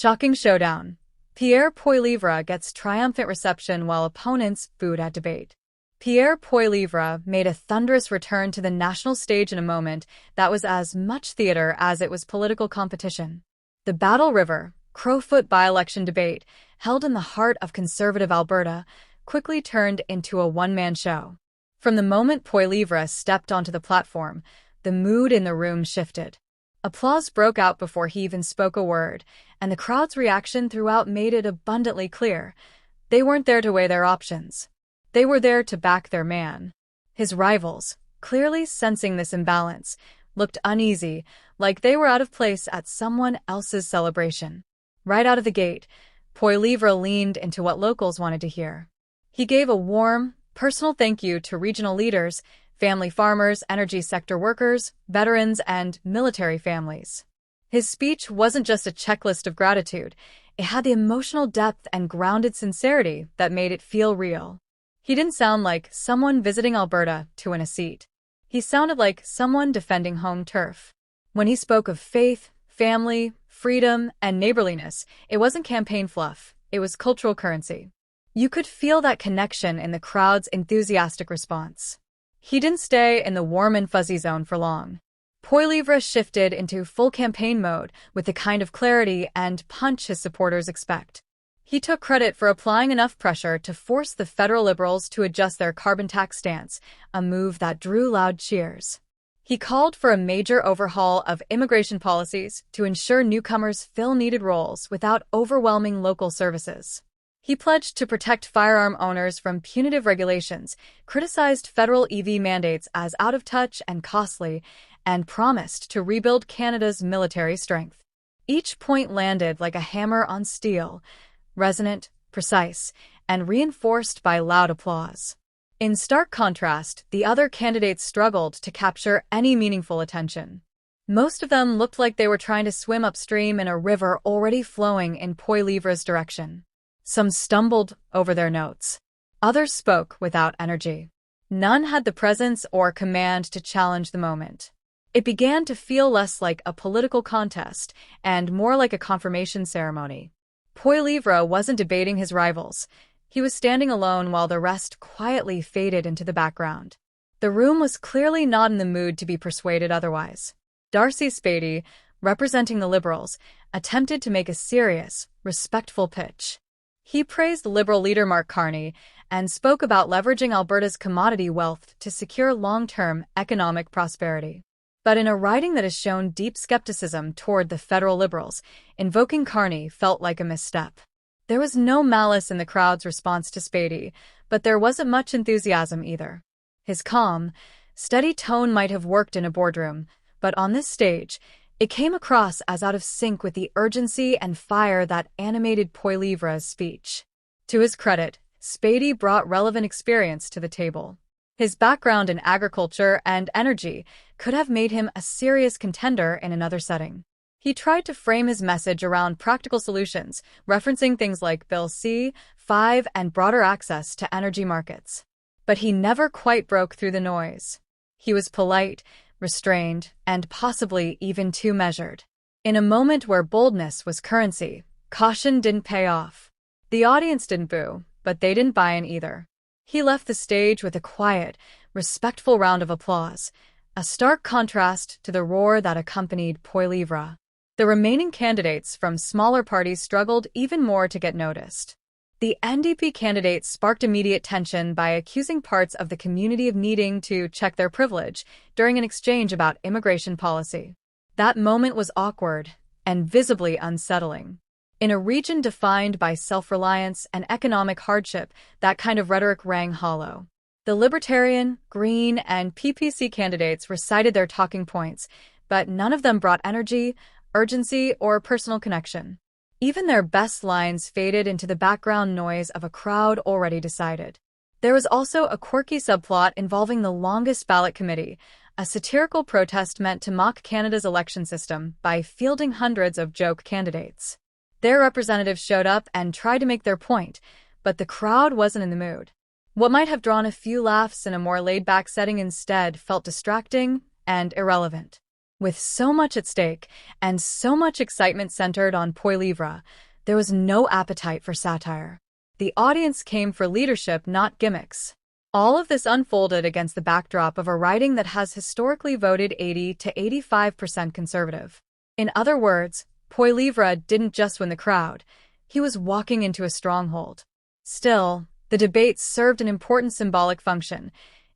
Shocking showdown. Pierre Poilievre gets triumphant reception while opponents booed at debate. Pierre Poilievre made a thunderous return to the national stage in a moment that was as much theater as it was political competition. The Battle River, Crowfoot by-election debate, held in the heart of conservative Alberta, quickly turned into a one-man show. From the moment Poilievre stepped onto the platform, the mood in the room shifted. Applause broke out before he even spoke a word, and the crowd's reaction throughout made it abundantly clear. They weren't there to weigh their options. They were there to back their man. His rivals, clearly sensing this imbalance, looked uneasy, like they were out of place at someone else's celebration. Right out of the gate, Poilievre leaned into what locals wanted to hear. He gave a warm, personal thank you to regional leaders, family farmers, energy sector workers, veterans, and military families. His speech wasn't just a checklist of gratitude. It had the emotional depth and grounded sincerity that made it feel real. He didn't sound like someone visiting Alberta to win a seat. He sounded like someone defending home turf. When he spoke of faith, family, freedom, and neighborliness, it wasn't campaign fluff. It was cultural currency. You could feel that connection in the crowd's enthusiastic response. He didn't stay in the warm and fuzzy zone for long. Poilievre shifted into full campaign mode with the kind of clarity and punch his supporters expect. He took credit for applying enough pressure to force the federal Liberals to adjust their carbon tax stance, a move that drew loud cheers. He called for a major overhaul of immigration policies to ensure newcomers fill needed roles without overwhelming local services. He pledged to protect firearm owners from punitive regulations, criticized federal EV mandates as out of touch and costly, and promised to rebuild Canada's military strength. Each point landed like a hammer on steel, resonant, precise, and reinforced by loud applause. In stark contrast, the other candidates struggled to capture any meaningful attention. Most of them looked like they were trying to swim upstream in a river already flowing in Poilievre's direction. Some stumbled over their notes. Others spoke without energy. None had the presence or command to challenge the moment. It began to feel less like a political contest and more like a confirmation ceremony. Poilievre wasn't debating his rivals. He was standing alone while the rest quietly faded into the background. The room was clearly not in the mood to be persuaded otherwise. Darcy Spady, representing the Liberals, attempted to make a serious, respectful pitch. He praised Liberal leader Mark Carney and spoke about leveraging Alberta's commodity wealth to secure long-term economic prosperity. But in a riding that has shown deep skepticism toward the federal Liberals, invoking Carney felt like a misstep. There was no malice in the crowd's response to Spady, but there wasn't much enthusiasm either. His calm, steady tone might have worked in a boardroom, but on this stage, it came across as out of sync with the urgency and fire that animated Poilievre's speech. To his credit, Spady brought relevant experience to the table. His background in agriculture and energy could have made him a serious contender in another setting. He tried to frame his message around practical solutions, referencing things like Bill C-5 and broader access to energy markets. But he never quite broke through the noise. He was polite, restrained, and possibly even too measured. In a moment where boldness was currency, caution didn't pay off. The audience didn't boo, but they didn't buy in either. He left the stage with a quiet, respectful round of applause, a stark contrast to the roar that accompanied Poilievre. The remaining candidates from smaller parties struggled even more to get noticed. The NDP candidate sparked immediate tension by accusing parts of the community of needing to check their privilege during an exchange about immigration policy. That moment was awkward and visibly unsettling. In a region defined by self-reliance and economic hardship, that kind of rhetoric rang hollow. The Libertarian, Green, and PPC candidates recited their talking points, but none of them brought energy, urgency, or personal connection. Even their best lines faded into the background noise of a crowd already decided. There was also a quirky subplot involving the longest ballot committee, a satirical protest meant to mock Canada's election system by fielding hundreds of joke candidates. Their representatives showed up and tried to make their point, but the crowd wasn't in the mood. What might have drawn a few laughs in a more laid-back setting instead felt distracting and irrelevant. With so much at stake and so much excitement centered on Poilievre, there was no appetite for satire. The audience came for leadership, not gimmicks. All of this unfolded against the backdrop of a riding that has historically voted 80 to 85% conservative. In other words, Poilievre didn't just win the crowd, he was walking into a stronghold. Still, the debate served an important symbolic function.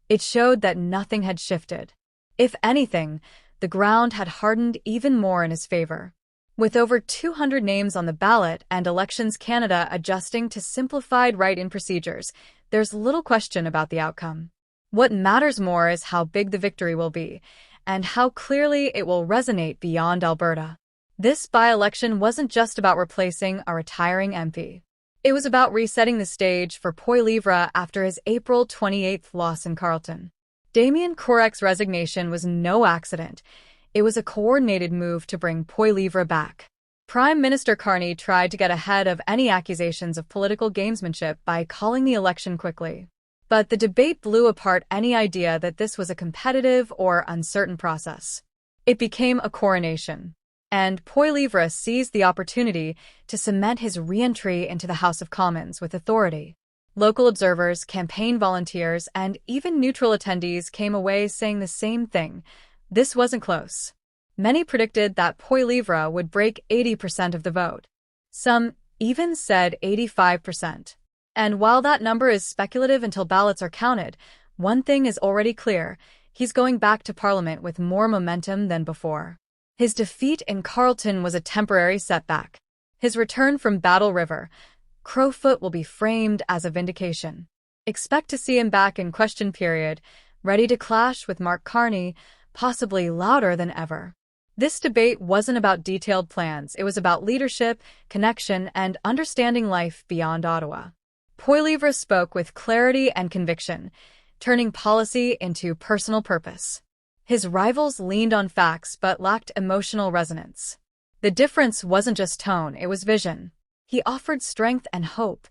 It showed that nothing had shifted. If anything, the ground had hardened even more in his favor. With over 200 names on the ballot and Elections Canada adjusting to simplified write-in procedures, there's little question about the outcome. What matters more is how big the victory will be, and how clearly it will resonate beyond Alberta. This by-election wasn't just about replacing a retiring MP. It was about resetting the stage for Poilievre after his April 28 loss in Carleton. Damien Correc's resignation was no accident. It was a coordinated move to bring Poilievre back. Prime Minister Carney tried to get ahead of any accusations of political gamesmanship by calling the election quickly. But the debate blew apart any idea that this was a competitive or uncertain process. It became a coronation, and Poilievre seized the opportunity to cement his re-entry into the House of Commons with authority. Local observers, campaign volunteers, and even neutral attendees came away saying the same thing. This wasn't close. Many predicted that Poilievre would break 80% of the vote. Some even said 85%. And while that number is speculative until ballots are counted, one thing is already clear: he's going back to Parliament with more momentum than before. His defeat in Carleton was a temporary setback. His return from Battle River, Crowfoot, will be framed as a vindication. Expect to see him back in question period, ready to clash with Mark Carney, possibly louder than ever. This debate wasn't about detailed plans, it was about leadership, connection, and understanding life beyond Ottawa. Poilievre spoke with clarity and conviction, turning policy into personal purpose. His rivals leaned on facts but lacked emotional resonance. The difference wasn't just tone, it was vision. He offered strength and hope.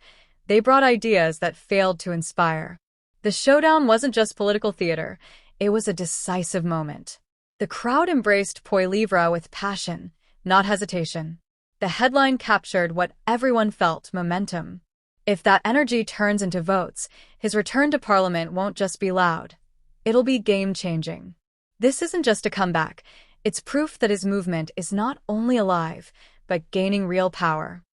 They brought ideas that failed to inspire. The showdown wasn't just political theater, it was a decisive moment. The crowd embraced Poilievre with passion, not hesitation. The headline captured what everyone felt: momentum. If that energy turns into votes, his return to Parliament won't just be loud. It'll be game-changing. This isn't just a comeback, it's proof that his movement is not only alive, but gaining real power.